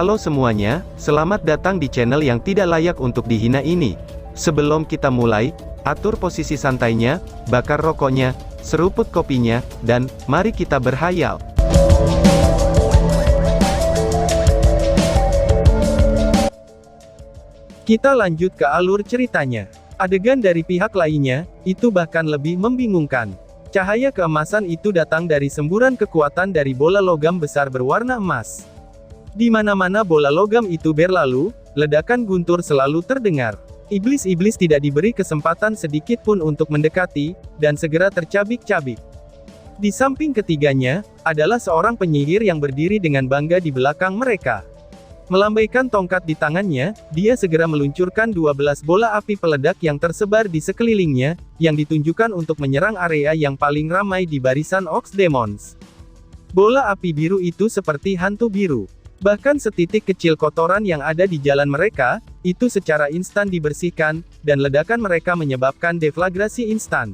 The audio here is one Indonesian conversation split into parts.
Halo semuanya, selamat datang di channel yang tidak layak untuk dihina ini. Sebelum kita mulai, atur posisi santainya, bakar rokoknya, seruput kopinya, dan mari kita berhayal. Kita lanjut ke alur ceritanya. Adegan dari pihak lainnya, itu bahkan lebih membingungkan. Cahaya keemasan itu datang dari semburan kekuatan dari bola logam besar berwarna emas. Di mana-mana bola logam itu berlalu, ledakan guntur selalu terdengar. Iblis-iblis tidak diberi kesempatan sedikit pun untuk mendekati, dan segera tercabik-cabik. Di samping ketiganya, adalah seorang penyihir yang berdiri dengan bangga di belakang mereka. Melambaikan tongkat di tangannya, dia segera meluncurkan 12 bola api peledak yang tersebar di sekelilingnya, yang ditunjukkan untuk menyerang area yang paling ramai di barisan Ox Demons. Bola api biru itu seperti hantu biru. Bahkan setitik kecil kotoran yang ada di jalan mereka, itu secara instan dibersihkan, dan ledakan mereka menyebabkan deflagrasi instan.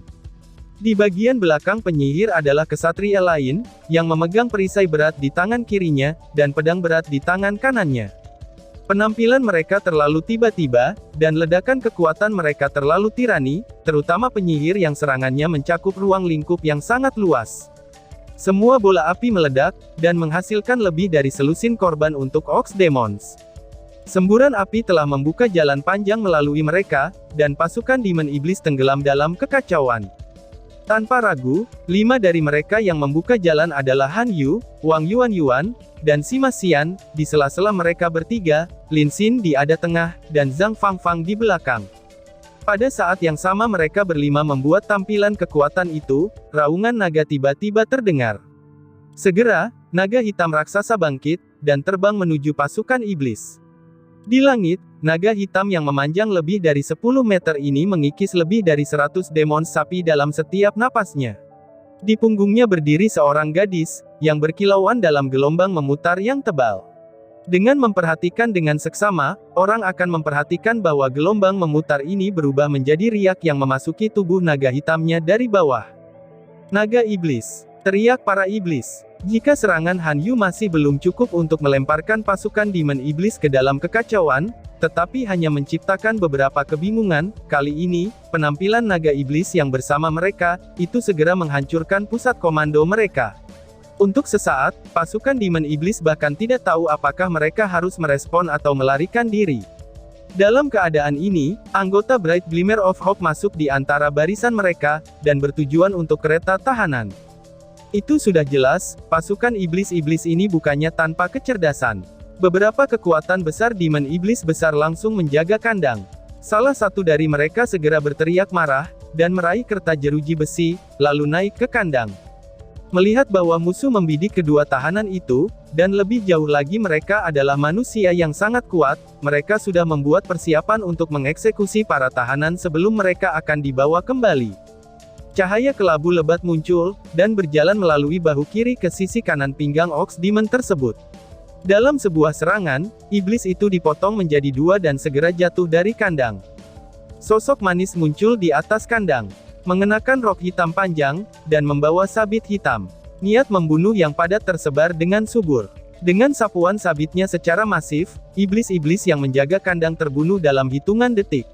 Di bagian belakang penyihir adalah kesatria lain, yang memegang perisai berat di tangan kirinya, dan pedang berat di tangan kanannya. Penampilan mereka terlalu tiba-tiba, dan ledakan kekuatan mereka terlalu tirani, terutama penyihir yang serangannya mencakup ruang lingkup yang sangat luas. Semua bola api meledak, dan menghasilkan lebih dari selusin korban untuk Ox Demons. Semburan api telah membuka jalan panjang melalui mereka, dan pasukan Demon Iblis tenggelam dalam kekacauan. Tanpa ragu, 5 dari mereka yang membuka jalan adalah Han Yu, Wang Yuan, dan Sima Xian. Di sela-sela mereka bertiga, Lin Xin di ada tengah, dan Zhang Fangfang di belakang. Pada saat yang sama mereka berlima membuat tampilan kekuatan itu, raungan naga tiba-tiba terdengar. Segera, naga hitam raksasa bangkit, dan terbang menuju pasukan iblis. Di langit, naga hitam yang memanjang lebih dari 10 meter ini mengikis lebih dari 100 demon sapi dalam setiap napasnya. Di punggungnya berdiri seorang gadis, yang berkilauan dalam gelombang memutar yang tebal. Dengan memperhatikan dengan seksama, orang akan memperhatikan bahwa gelombang memutar ini berubah menjadi riak yang memasuki tubuh naga hitamnya dari bawah. Naga iblis, teriak para iblis. Jika serangan Han Yu masih belum cukup untuk melemparkan pasukan Demon Iblis ke dalam kekacauan, tetapi hanya menciptakan beberapa kebingungan, kali ini, penampilan naga iblis yang bersama mereka, itu segera menghancurkan pusat komando mereka. Untuk sesaat, pasukan Demon Iblis bahkan tidak tahu apakah mereka harus merespon atau melarikan diri. Dalam keadaan ini, anggota Bright Glimmer of Hope masuk di antara barisan mereka, dan bertujuan untuk kereta tahanan. Itu sudah jelas, pasukan iblis-iblis ini bukannya tanpa kecerdasan. Beberapa kekuatan besar Demon Iblis besar langsung menjaga kandang. Salah satu dari mereka segera berteriak marah, dan meraih kerta jeruji besi, lalu naik ke kandang. Melihat bahwa musuh membidik kedua tahanan itu, dan lebih jauh lagi mereka adalah manusia yang sangat kuat, mereka sudah membuat persiapan untuk mengeksekusi para tahanan sebelum mereka akan dibawa kembali. Cahaya kelabu lebat muncul, dan berjalan melalui bahu kiri ke sisi kanan pinggang Ox Demon tersebut. Dalam sebuah serangan, iblis itu dipotong menjadi 2 dan segera jatuh dari kandang. Sosok manis muncul di atas kandang. Mengenakan rok hitam panjang, dan membawa sabit hitam. Niat membunuh yang padat tersebar dengan subur. Dengan sapuan sabitnya secara masif, iblis-iblis yang menjaga kandang terbunuh dalam hitungan detik.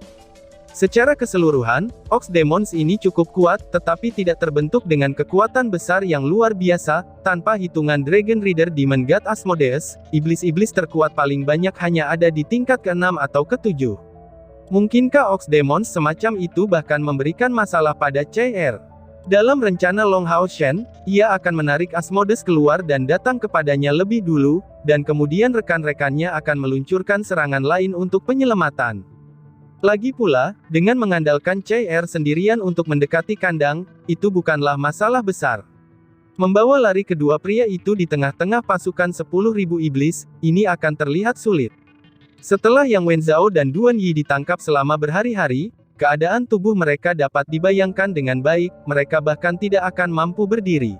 Secara keseluruhan, Ox Demons ini cukup kuat, tetapi tidak terbentuk dengan kekuatan besar yang luar biasa. Tanpa hitungan Dragon Rider Demon God Asmodeus, iblis-iblis terkuat paling banyak hanya ada di tingkat ke-6 atau ke-7. Mungkinkah Ox Demons semacam itu bahkan memberikan masalah pada CR? Dalam rencana Long Hao Shen, ia akan menarik Asmodeus keluar dan datang kepadanya lebih dulu, dan kemudian rekan-rekannya akan meluncurkan serangan lain untuk penyelamatan. Lagi pula, dengan mengandalkan CR sendirian untuk mendekati kandang, itu bukanlah masalah besar. Membawa lari kedua pria itu di tengah-tengah pasukan 10.000 iblis, ini akan terlihat sulit. Setelah Yang Wenzhao dan Duan Yi ditangkap selama berhari-hari, keadaan tubuh mereka dapat dibayangkan dengan baik, mereka bahkan tidak akan mampu berdiri.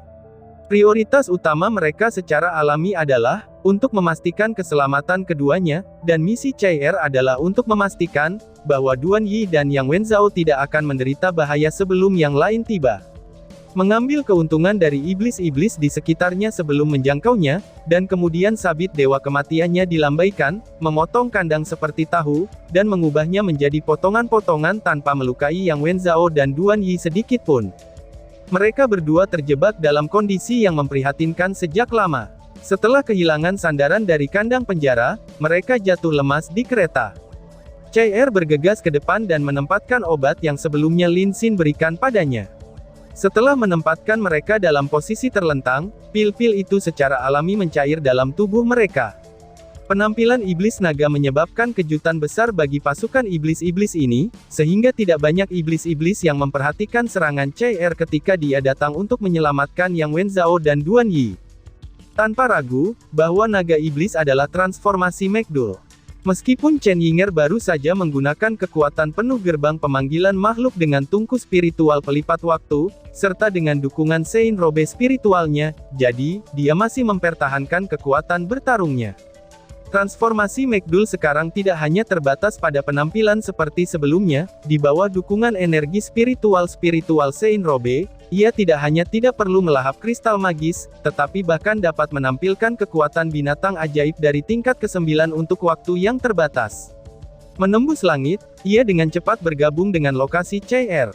Prioritas utama mereka secara alami adalah, untuk memastikan keselamatan keduanya, dan misi CR adalah untuk memastikan, bahwa Duan Yi dan Yang Wenzhao tidak akan menderita bahaya sebelum yang lain tiba. mengambil keuntungan dari iblis-iblis di sekitarnya sebelum menjangkaunya, dan kemudian sabit dewa kematiannya dilambaikan, memotong kandang seperti tahu, dan mengubahnya menjadi potongan-potongan tanpa melukai Yang Wenzhao dan Duan Yi sedikit pun. Mereka berdua terjebak dalam kondisi yang memprihatinkan sejak lama. Setelah kehilangan sandaran dari kandang penjara, mereka jatuh lemas di kereta. Chai bergegas ke depan dan menempatkan obat yang sebelumnya Lin Xin berikan padanya. Setelah menempatkan mereka dalam posisi terlentang, pil-pil itu secara alami mencair dalam tubuh mereka. Penampilan iblis naga menyebabkan kejutan besar bagi pasukan iblis-iblis ini, sehingga tidak banyak iblis-iblis yang memperhatikan serangan Chai ketika dia datang untuk menyelamatkan Yang Wenzhao dan Duan Yi. Tanpa ragu, bahwa naga iblis adalah transformasi Megdul. Meskipun Chen Yinger baru saja menggunakan kekuatan penuh gerbang pemanggilan makhluk dengan tungku spiritual pelipat waktu, serta dengan dukungan Sein Robe spiritualnya, jadi, dia masih mempertahankan kekuatan bertarungnya. Transformasi Megdul sekarang tidak hanya terbatas pada penampilan seperti sebelumnya, di bawah dukungan energi spiritual Sein Robe, ia tidak hanya tidak perlu melahap kristal magis, tetapi bahkan dapat menampilkan kekuatan binatang ajaib dari tingkat ke-9 untuk waktu yang terbatas. Menembus langit, ia dengan cepat bergabung dengan lokasi Chai.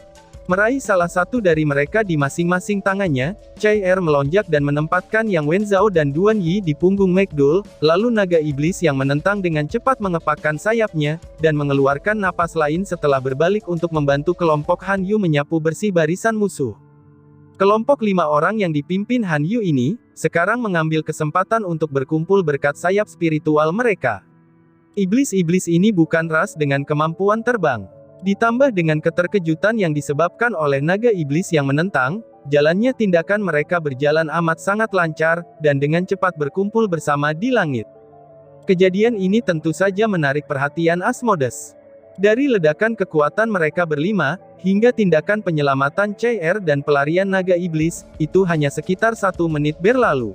Meraih salah satu dari mereka di masing-masing tangannya, Chai melonjak dan menempatkan Yang Wenzhao dan Duan Yi di punggung Megdul, lalu naga iblis yang menentang dengan cepat mengepakkan sayapnya, dan mengeluarkan napas lain setelah berbalik untuk membantu kelompok Han Yu menyapu bersih barisan musuh. Kelompok 5 orang yang dipimpin Han Yu ini, sekarang mengambil kesempatan untuk berkumpul berkat sayap spiritual mereka. Iblis-iblis ini bukan ras dengan kemampuan terbang. Ditambah dengan keterkejutan yang disebabkan oleh naga iblis yang menentang, jalannya tindakan mereka berjalan amat sangat lancar, dan dengan cepat berkumpul bersama di langit. Kejadian ini tentu saja menarik perhatian Asmodes. Dari ledakan kekuatan mereka berlima, hingga tindakan penyelamatan Chai dan pelarian naga iblis, itu hanya sekitar 1 menit berlalu.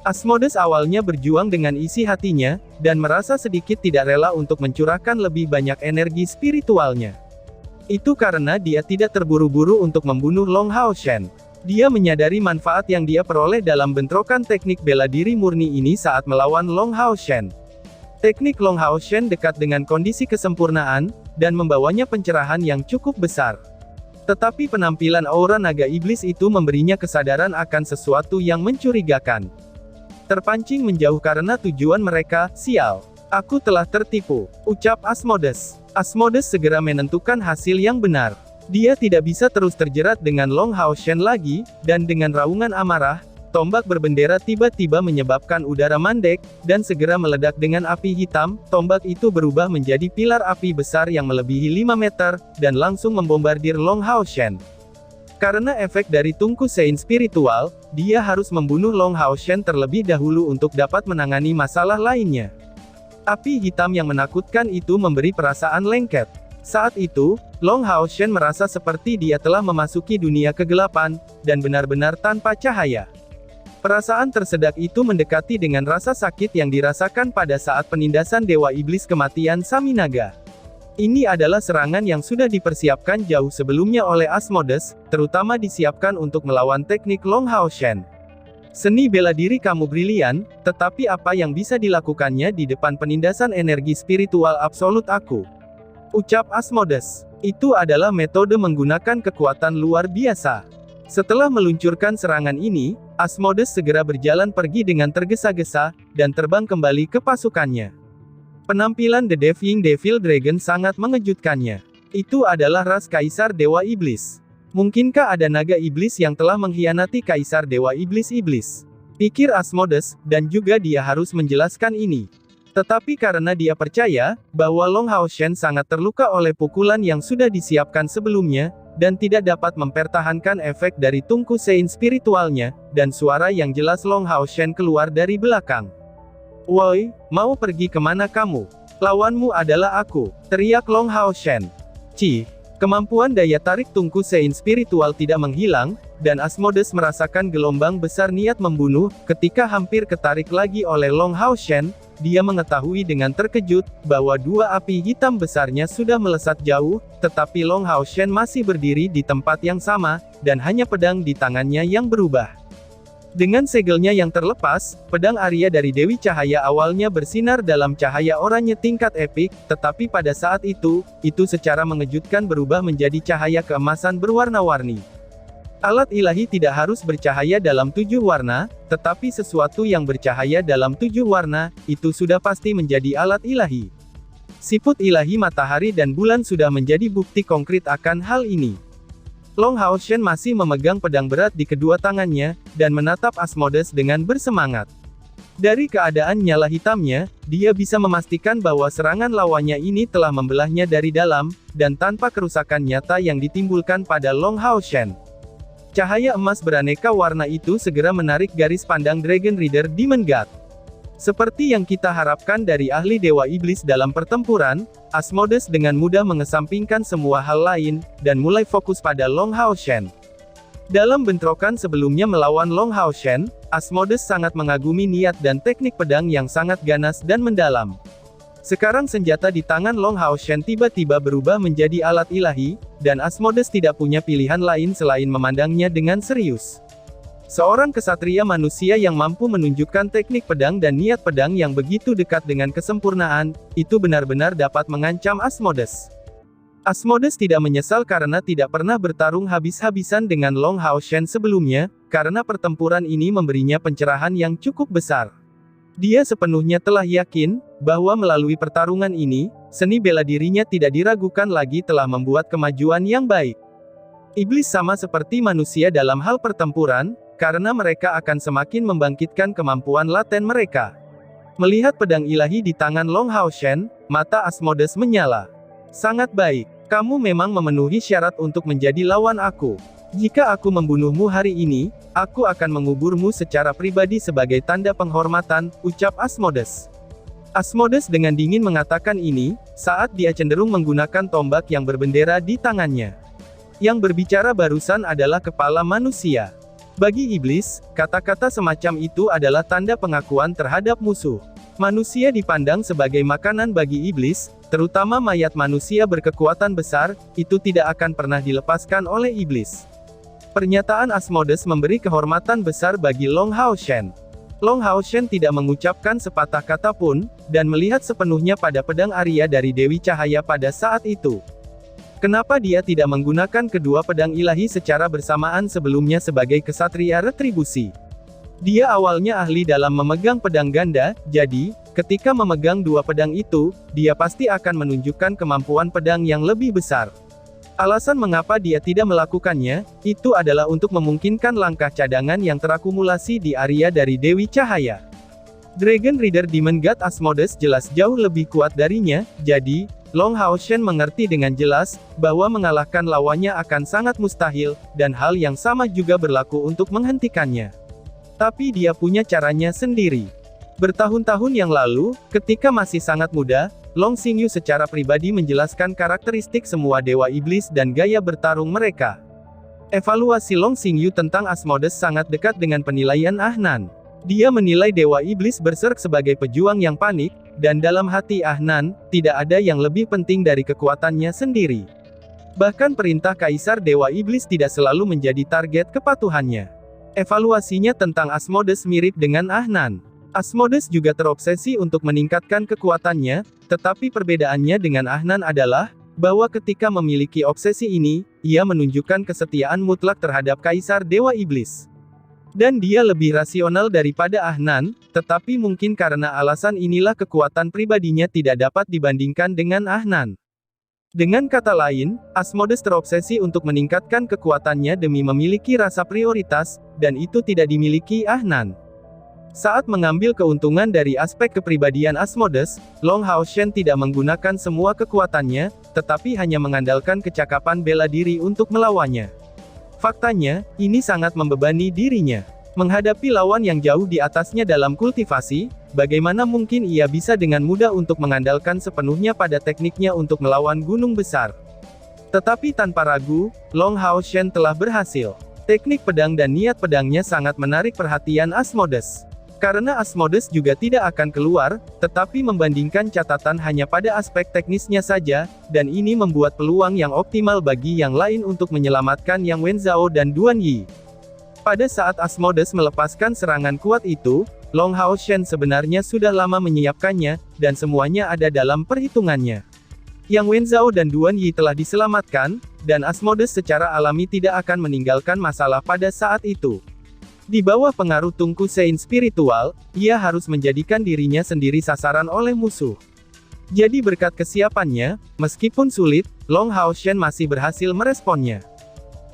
Asmodes awalnya berjuang dengan isi hatinya, dan merasa sedikit tidak rela untuk mencurahkan lebih banyak energi spiritualnya. Itu karena dia tidak terburu-buru untuk membunuh Long Hao Shen. Dia menyadari manfaat yang dia peroleh dalam bentrokan teknik bela diri murni ini saat melawan Long Hao Shen. Teknik Long Hao Shen dekat dengan kondisi kesempurnaan, dan membawanya pencerahan yang cukup besar. Tetapi penampilan aura naga iblis itu memberinya kesadaran akan sesuatu yang mencurigakan. Terpancing menjauh karena tujuan mereka, sial. Aku telah tertipu, ucap Asmodes. Asmodes segera menentukan hasil yang benar. Dia tidak bisa terus terjerat dengan Long Hao Shen lagi, dan dengan raungan amarah, tombak berbendera tiba-tiba menyebabkan udara mandek, dan segera meledak dengan api hitam. Tombak itu berubah menjadi pilar api besar yang melebihi 5 meter, dan langsung membombardir Long Hao Shen. Karena efek dari tungku Sein spiritual, dia harus membunuh Long Hao Shen terlebih dahulu untuk dapat menangani masalah lainnya. Api hitam yang menakutkan itu memberi perasaan lengket. Saat itu, Long Hao Shen merasa seperti dia telah memasuki dunia kegelapan, dan benar-benar tanpa cahaya. Perasaan tersedak itu mendekati dengan rasa sakit yang dirasakan pada saat penindasan Dewa Iblis Kematian Saminaga. Ini adalah serangan yang sudah dipersiapkan jauh sebelumnya oleh Asmodes, terutama disiapkan untuk melawan teknik Long Hao Shen. Seni bela diri kamu brilian, tetapi apa yang bisa dilakukannya di depan penindasan energi spiritual absolut aku? Ucap Asmodes. Itu adalah metode menggunakan kekuatan luar biasa. Setelah meluncurkan serangan ini, Asmodes segera berjalan pergi dengan tergesa-gesa, dan terbang kembali ke pasukannya. Penampilan The Devil Devil Dragon sangat mengejutkannya. Itu adalah ras Kaisar Dewa Iblis. Mungkinkah ada naga iblis yang telah mengkhianati Kaisar Dewa Iblis-Iblis? Pikir Asmodes, dan juga dia harus menjelaskan ini. Tetapi karena dia percaya, bahwa Long Hao Shen sangat terluka oleh pukulan yang sudah disiapkan sebelumnya, dan tidak dapat mempertahankan efek dari tungku Sein spiritualnya, dan suara yang jelas Long Hao Shen keluar dari belakang. "Woi, mau pergi kemana kamu? Lawanmu adalah aku," teriak Long Hao Shen. "Cih, Kemampuan daya tarik Tungku Sein spiritual tidak menghilang, dan Asmodeus merasakan gelombang besar niat membunuh. Ketika hampir ketarik lagi oleh Long Hao Shen, dia mengetahui dengan terkejut, bahwa dua api hitam besarnya sudah melesat jauh, tetapi Long Hao Shen masih berdiri di tempat yang sama, dan hanya pedang di tangannya yang berubah. Dengan segelnya yang terlepas, pedang Arya dari Dewi Cahaya awalnya bersinar dalam cahaya oranye tingkat epik, tetapi pada saat itu secara mengejutkan berubah menjadi cahaya keemasan berwarna-warni. Alat ilahi tidak harus bercahaya dalam 7 warna, tetapi sesuatu yang bercahaya dalam 7 warna, itu sudah pasti menjadi alat ilahi. Siput ilahi matahari dan bulan sudah menjadi bukti konkret akan hal ini. Long Hao Shen masih memegang pedang berat di kedua tangannya, dan menatap Asmodeus dengan bersemangat. Dari keadaan nyala hitamnya, dia bisa memastikan bahwa serangan lawannya ini telah membelahnya dari dalam, dan tanpa kerusakan nyata yang ditimbulkan pada Long Hao Shen. Cahaya emas beraneka warna itu segera menarik garis pandang Dragon Rider Demon God. Seperti yang kita harapkan dari ahli Dewa Iblis dalam pertempuran, Asmodeus dengan mudah mengesampingkan semua hal lain, dan mulai fokus pada Long Hao Shen. Dalam bentrokan sebelumnya melawan Long Hao Shen, Asmodeus sangat mengagumi niat dan teknik pedang yang sangat ganas dan mendalam. Sekarang senjata di tangan Long Hao Shen tiba-tiba berubah menjadi alat ilahi, dan Asmodeus tidak punya pilihan lain selain memandangnya dengan serius. Seorang kesatria manusia yang mampu menunjukkan teknik pedang dan niat pedang yang begitu dekat dengan kesempurnaan, itu benar-benar dapat mengancam Asmodeus. Asmodeus tidak menyesal karena tidak pernah bertarung habis-habisan dengan Long Hao Shen sebelumnya, karena pertempuran ini memberinya pencerahan yang cukup besar. Dia sepenuhnya telah yakin, bahwa melalui pertarungan ini, seni bela dirinya tidak diragukan lagi telah membuat kemajuan yang baik. Iblis sama seperti manusia dalam hal pertempuran, karena mereka akan semakin membangkitkan kemampuan laten mereka. Melihat pedang ilahi di tangan Long Hao Shen, mata Asmodeus menyala. Sangat baik, kamu memang memenuhi syarat untuk menjadi lawan aku. Jika aku membunuhmu hari ini, aku akan menguburmu secara pribadi sebagai tanda penghormatan, ucap Asmodeus. Asmodeus dengan dingin mengatakan ini, saat dia cenderung menggunakan tombak yang berbendera di tangannya. Yang berbicara barusan adalah kepala manusia. Bagi iblis, kata-kata semacam itu adalah tanda pengakuan terhadap musuh. Manusia dipandang sebagai makanan bagi iblis, terutama mayat manusia berkekuatan besar, itu tidak akan pernah dilepaskan oleh iblis. Pernyataan Asmodeus memberi kehormatan besar bagi Long Hao Shen. Long Hao Shen tidak mengucapkan sepatah kata pun, dan melihat sepenuhnya pada pedang Arya dari Dewi Cahaya pada saat itu. Kenapa dia tidak menggunakan kedua pedang ilahi secara bersamaan sebelumnya sebagai kesatria retribusi? Dia awalnya ahli dalam memegang pedang ganda, jadi, ketika memegang dua pedang itu, dia pasti akan menunjukkan kemampuan pedang yang lebih besar. Alasan mengapa dia tidak melakukannya, itu adalah untuk memungkinkan langkah cadangan yang terakumulasi di Arya dari Dewi Cahaya. Dragon Rider Demon God Asmodeus jelas jauh lebih kuat darinya, jadi, Long Hao Shen mengerti dengan jelas, bahwa mengalahkan lawannya akan sangat mustahil, dan hal yang sama juga berlaku untuk menghentikannya. Tapi dia punya caranya sendiri. Bertahun-tahun yang lalu, ketika masih sangat muda, Long Xingyu secara pribadi menjelaskan karakteristik semua dewa iblis dan gaya bertarung mereka. Evaluasi Long Xingyu tentang Asmodeus sangat dekat dengan penilaian Ahnan. Dia menilai Dewa Iblis Berserk sebagai pejuang yang panik, dan dalam hati Ahnan, tidak ada yang lebih penting dari kekuatannya sendiri. Bahkan perintah Kaisar Dewa Iblis tidak selalu menjadi target kepatuhannya. Evaluasinya tentang Asmodeus mirip dengan Ahnan. Asmodeus juga terobsesi untuk meningkatkan kekuatannya, tetapi perbedaannya dengan Ahnan adalah, bahwa ketika memiliki obsesi ini, ia menunjukkan kesetiaan mutlak terhadap Kaisar Dewa Iblis. Dan dia lebih rasional daripada Ahnan, tetapi mungkin karena alasan inilah kekuatan pribadinya tidak dapat dibandingkan dengan Ahnan. Dengan kata lain, Asmodeus terobsesi untuk meningkatkan kekuatannya demi memiliki rasa prioritas, dan itu tidak dimiliki Ahnan. Saat mengambil keuntungan dari aspek kepribadian Asmodeus, Long Hao Shen tidak menggunakan semua kekuatannya, tetapi hanya mengandalkan kecakapan bela diri untuk melawannya. Faktanya, ini sangat membebani dirinya. Menghadapi lawan yang jauh di atasnya dalam kultivasi, bagaimana mungkin ia bisa dengan mudah untuk mengandalkan sepenuhnya pada tekniknya untuk melawan gunung besar? Tetapi tanpa ragu, Long Hao Shen telah berhasil. Teknik pedang dan niat pedangnya sangat menarik perhatian Asmodeus. Karena Asmodeus juga tidak akan keluar, tetapi membandingkan catatan hanya pada aspek teknisnya saja, dan ini membuat peluang yang optimal bagi yang lain untuk menyelamatkan Yang Wenzhao dan Duan Yi. Pada saat Asmodeus melepaskan serangan kuat itu, Long Hao Shen sebenarnya sudah lama menyiapkannya, dan semuanya ada dalam perhitungannya. Yang Wenzhao dan Duan Yi telah diselamatkan, dan Asmodeus secara alami tidak akan meninggalkan masalah pada saat itu. Di bawah pengaruh Tungku Sein spiritual, ia harus menjadikan dirinya sendiri sasaran oleh musuh. Jadi berkat kesiapannya, meskipun sulit, Long Hao Shen masih berhasil meresponnya.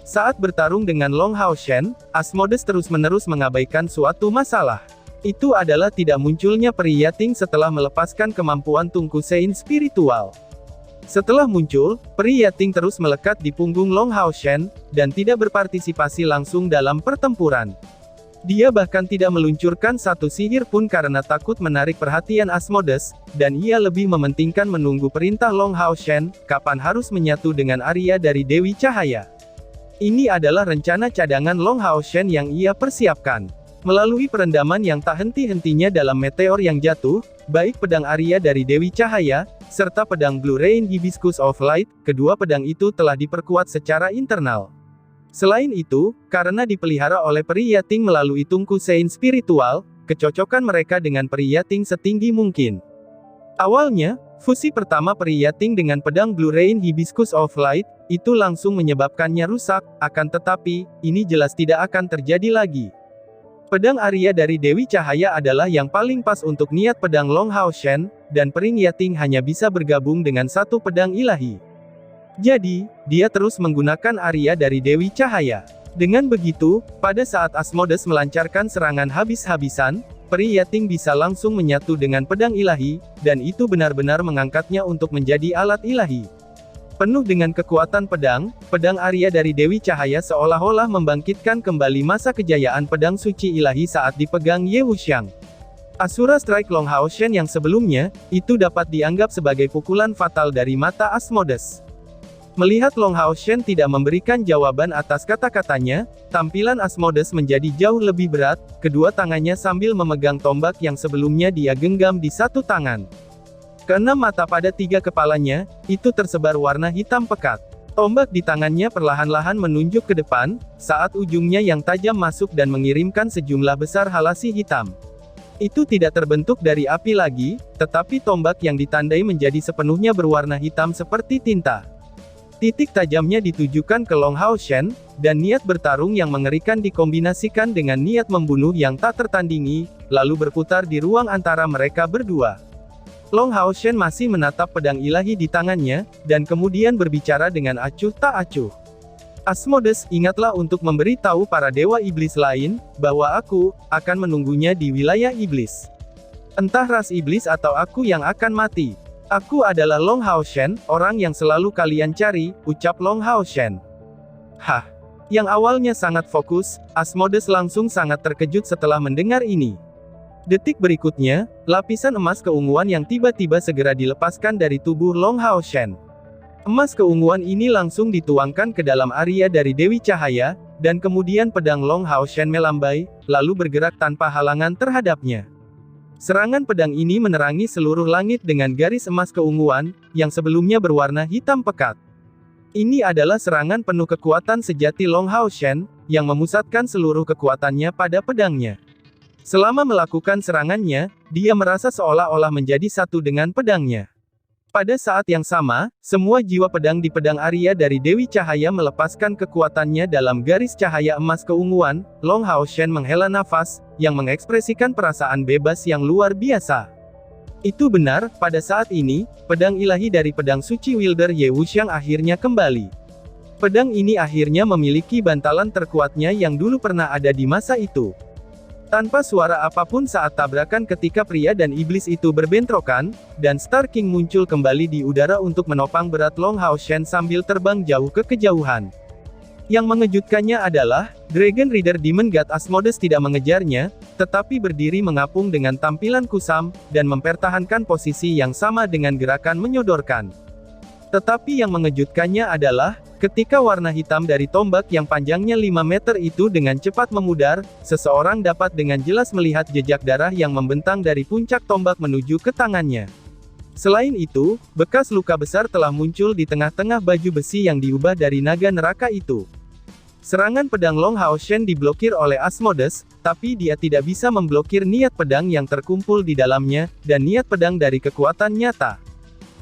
Saat bertarung dengan Long Hao Shen, Asmodeus terus-menerus mengabaikan suatu masalah. Itu adalah tidak munculnya Peri Yating setelah melepaskan kemampuan Tungku Sein spiritual. Setelah muncul, Peri Yating terus melekat di punggung Long Hao Shen, dan tidak berpartisipasi langsung dalam pertempuran. Dia bahkan tidak meluncurkan satu sihir pun karena takut menarik perhatian Asmodeus, dan ia lebih mementingkan menunggu perintah Long Hao Shen, kapan harus menyatu dengan Arya dari Dewi Cahaya. Ini adalah rencana cadangan Long Hao Shen yang ia persiapkan. Melalui perendaman yang tak henti-hentinya dalam meteor yang jatuh, baik pedang Arya dari Dewi Cahaya, serta pedang Blue Rain Hibiscus of Light, kedua pedang itu telah diperkuat secara internal. Selain itu, karena dipelihara oleh Peri Yating melalui Tungku Sein spiritual, kecocokan mereka dengan Peri Yating setinggi mungkin. Awalnya, fusi pertama Peri Yating dengan pedang Blue Rain Hibiscus of Light, itu langsung menyebabkannya rusak, akan tetapi, ini jelas tidak akan terjadi lagi. Pedang Arya dari Dewi Cahaya adalah yang paling pas untuk niat pedang Long Hao Shen, dan Peri Yating hanya bisa bergabung dengan satu pedang ilahi. Jadi, dia terus menggunakan Arya dari Dewi Cahaya. Dengan begitu, pada saat Asmodeus melancarkan serangan habis-habisan, Peri Yating bisa langsung menyatu dengan pedang ilahi, dan itu benar-benar mengangkatnya untuk menjadi alat ilahi. Penuh dengan kekuatan pedang Arya dari Dewi Cahaya seolah-olah membangkitkan kembali masa kejayaan pedang suci ilahi saat dipegang Ye Wuxiang. Asura Strike Long Hao Shen yang sebelumnya, itu dapat dianggap sebagai pukulan fatal dari mata Asmodeus. Melihat Long Hao Shen tidak memberikan jawaban atas kata-katanya, tampilan Asmodeus menjadi jauh lebih berat, kedua tangannya sambil memegang tombak yang sebelumnya dia genggam di satu tangan. Keenam mata pada tiga kepalanya, itu tersebar warna hitam pekat. Tombak di tangannya perlahan-lahan menunjuk ke depan, saat ujungnya yang tajam masuk dan mengirimkan sejumlah besar halasi hitam. Itu tidak terbentuk dari api lagi, tetapi tombak yang ditandai menjadi sepenuhnya berwarna hitam seperti tinta. Titik tajamnya ditujukan ke Long Hao Shen, dan niat bertarung yang mengerikan dikombinasikan dengan niat membunuh yang tak tertandingi, lalu berputar di ruang antara mereka berdua. Long Hao Shen masih menatap pedang ilahi di tangannya, dan kemudian berbicara dengan acuh tak acuh. Asmodeus, ingatlah untuk memberi tahu para dewa iblis lain, bahwa aku akan menunggunya di wilayah iblis. Entah ras iblis atau aku yang akan mati. Aku adalah Long Hao Shen, orang yang selalu kalian cari, ucap Long Hao Shen. Hah? Yang awalnya sangat fokus, Asmodeus langsung sangat terkejut setelah mendengar ini. Detik berikutnya, lapisan emas keunguan yang tiba-tiba segera dilepaskan dari tubuh Long Hao Shen. Emas keunguan ini langsung dituangkan ke dalam Arya dari Dewi Cahaya, dan kemudian pedang Long Hao Shen melambai, lalu bergerak tanpa halangan terhadapnya. Serangan pedang ini menerangi seluruh langit dengan garis emas keunguan, yang sebelumnya berwarna hitam pekat. Ini adalah serangan penuh kekuatan sejati Long Hao Shen, yang memusatkan seluruh kekuatannya pada pedangnya. Selama melakukan serangannya, dia merasa seolah-olah menjadi satu dengan pedangnya. Pada saat yang sama, semua jiwa pedang di pedang Arya dari Dewi Cahaya melepaskan kekuatannya dalam garis cahaya emas keunguan. Long Hao Shen menghela nafas, yang mengekspresikan perasaan bebas yang luar biasa. Itu benar, pada saat ini, pedang ilahi dari pedang suci Wielder Ye Wuxiang akhirnya kembali. Pedang ini akhirnya memiliki bantalan terkuatnya yang dulu pernah ada di masa itu. Tanpa suara apapun saat tabrakan ketika pria dan iblis itu berbentrokan, dan Star King muncul kembali di udara untuk menopang berat Long Hao Shen sambil terbang jauh ke kejauhan. Yang mengejutkannya adalah, Dragon Rider Demon God Asmodeus tidak mengejarnya, tetapi berdiri mengapung dengan tampilan kusam, dan mempertahankan posisi yang sama dengan gerakan menyodorkan Tetapi yang mengejutkannya adalah, ketika warna hitam dari tombak yang panjangnya 5 meter itu dengan cepat memudar, seseorang dapat dengan jelas melihat jejak darah yang membentang dari puncak tombak menuju ke tangannya. Selain itu, bekas luka besar telah muncul di tengah-tengah baju besi yang diubah dari naga neraka itu. Serangan pedang Long Hao Shen diblokir oleh Asmodes, tapi dia tidak bisa memblokir niat pedang yang terkumpul di dalamnya, dan niat pedang dari kekuatan nyata.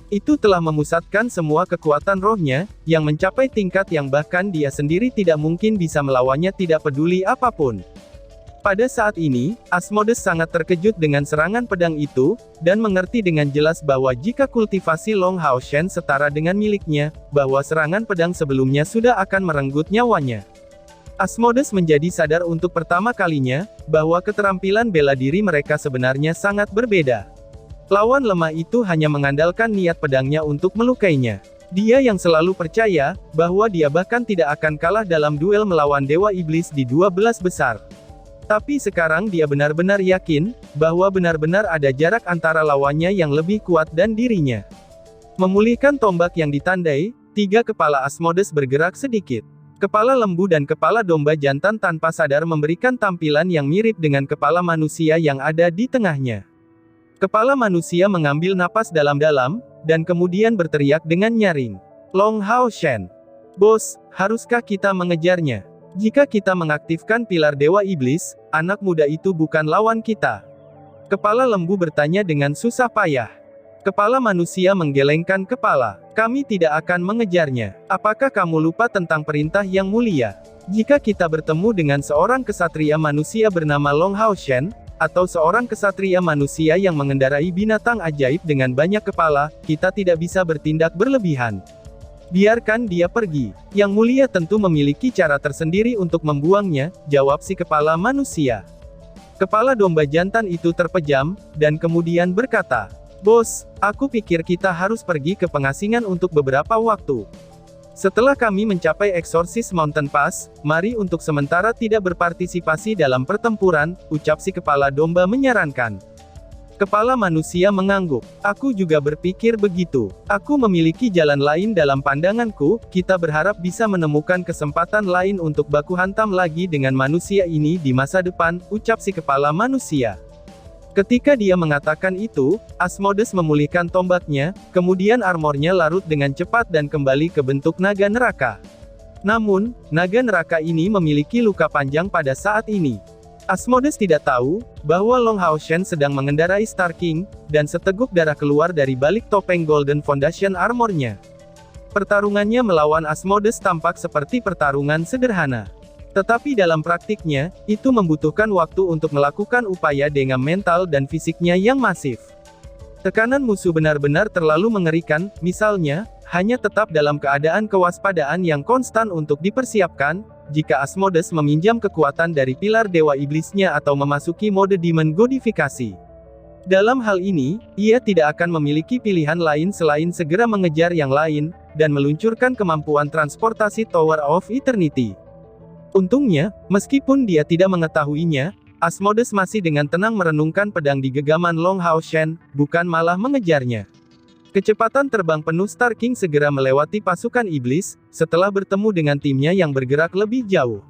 Itu telah memusatkan semua kekuatan rohnya, yang mencapai tingkat yang bahkan dia sendiri tidak mungkin bisa melawannya tidak peduli apapun. Pada saat ini, Asmodes sangat terkejut dengan serangan pedang itu, dan mengerti dengan jelas bahwa jika kultivasi Long Hao Shen setara dengan miliknya, bahwa serangan pedang sebelumnya sudah akan merenggut nyawanya. Asmodes menjadi sadar untuk pertama kalinya, bahwa keterampilan bela diri mereka sebenarnya sangat berbeda. Lawan lemah itu hanya mengandalkan niat pedangnya untuk melukainya. Dia yang selalu percaya, bahwa dia bahkan tidak akan kalah dalam duel melawan Dewa Iblis di 12 besar. Tapi sekarang dia benar-benar yakin, bahwa benar-benar ada jarak antara lawannya yang lebih kuat dan dirinya. Memulihkan tombak yang ditandai, 3 kepala Asmodes bergerak sedikit. Kepala lembu dan kepala domba jantan tanpa sadar memberikan tampilan yang mirip dengan kepala manusia yang ada di tengahnya. Kepala manusia mengambil napas dalam-dalam, dan kemudian berteriak dengan nyaring. Long Hao Shen. Bos, haruskah kita mengejarnya? Jika kita mengaktifkan pilar Dewa Iblis, anak muda itu bukan lawan kita. Kepala lembu bertanya dengan susah payah. Kepala manusia menggelengkan kepala. Kami tidak akan mengejarnya. Apakah kamu lupa tentang perintah yang mulia? Jika kita bertemu dengan seorang kesatria manusia bernama Long Hao Shen, atau seorang kesatria manusia yang mengendarai binatang ajaib dengan banyak kepala, kita tidak bisa bertindak berlebihan. Biarkan dia pergi. Yang mulia tentu memiliki cara tersendiri untuk membuangnya, jawab si kepala manusia. Kepala domba jantan itu terpejam, dan kemudian berkata, Bos, aku pikir kita harus pergi ke pengasingan untuk beberapa waktu. Setelah kami mencapai Exorcist Mountain Pass, mari untuk sementara tidak berpartisipasi dalam pertempuran, ucap si kepala domba menyarankan. Kepala manusia mengangguk. Aku juga berpikir begitu. Aku memiliki jalan lain dalam pandanganku, kita berharap bisa menemukan kesempatan lain untuk baku hantam lagi dengan manusia ini di masa depan, ucap si kepala manusia. Ketika dia mengatakan itu, Asmodes memulihkan tombaknya, kemudian armornya larut dengan cepat dan kembali ke bentuk naga neraka. Namun, naga neraka ini memiliki luka panjang pada saat ini. Asmodes tidak tahu, bahwa Long Hao Shen sedang mengendarai Star King, dan seteguk darah keluar dari balik topeng Golden Foundation armornya. Pertarungannya melawan Asmodes tampak seperti pertarungan sederhana. Tetapi dalam praktiknya, itu membutuhkan waktu untuk melakukan upaya dengan mental dan fisiknya yang masif. Tekanan musuh benar-benar terlalu mengerikan, misalnya, hanya tetap dalam keadaan kewaspadaan yang konstan untuk dipersiapkan, jika Asmodes meminjam kekuatan dari pilar Dewa Iblisnya atau memasuki mode Demon Godifikasi. Dalam hal ini, ia tidak akan memiliki pilihan lain selain segera mengejar yang lain, dan meluncurkan kemampuan transportasi Tower of Eternity. Untungnya, meskipun dia tidak mengetahuinya, Asmodes masih dengan tenang merenungkan pedang di genggaman Long Hao Shen, bukan malah mengejarnya. Kecepatan terbang penuh Star King segera melewati pasukan iblis, setelah bertemu dengan timnya yang bergerak lebih jauh.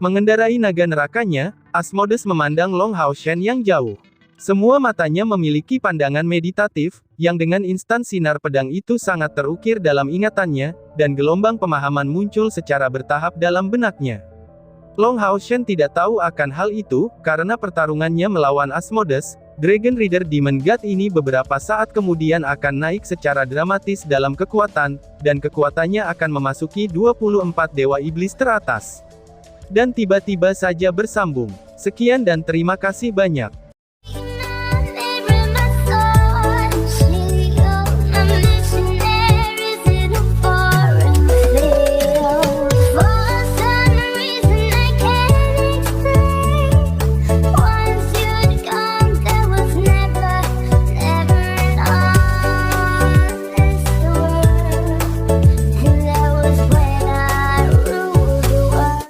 Mengendarai naga nerakanya, Asmodes memandang Long Hao Shen yang jauh. Semua matanya memiliki pandangan meditatif, yang dengan instan sinar pedang itu sangat terukir dalam ingatannya, dan gelombang pemahaman muncul secara bertahap dalam benaknya. Long Hao Shen tidak tahu akan hal itu, karena pertarungannya melawan Asmodes, Dragon Rider Demon God ini beberapa saat kemudian akan naik secara dramatis dalam kekuatan, dan kekuatannya akan memasuki 24 Dewa Iblis teratas. Dan tiba-tiba saja bersambung. Sekian dan terima kasih banyak.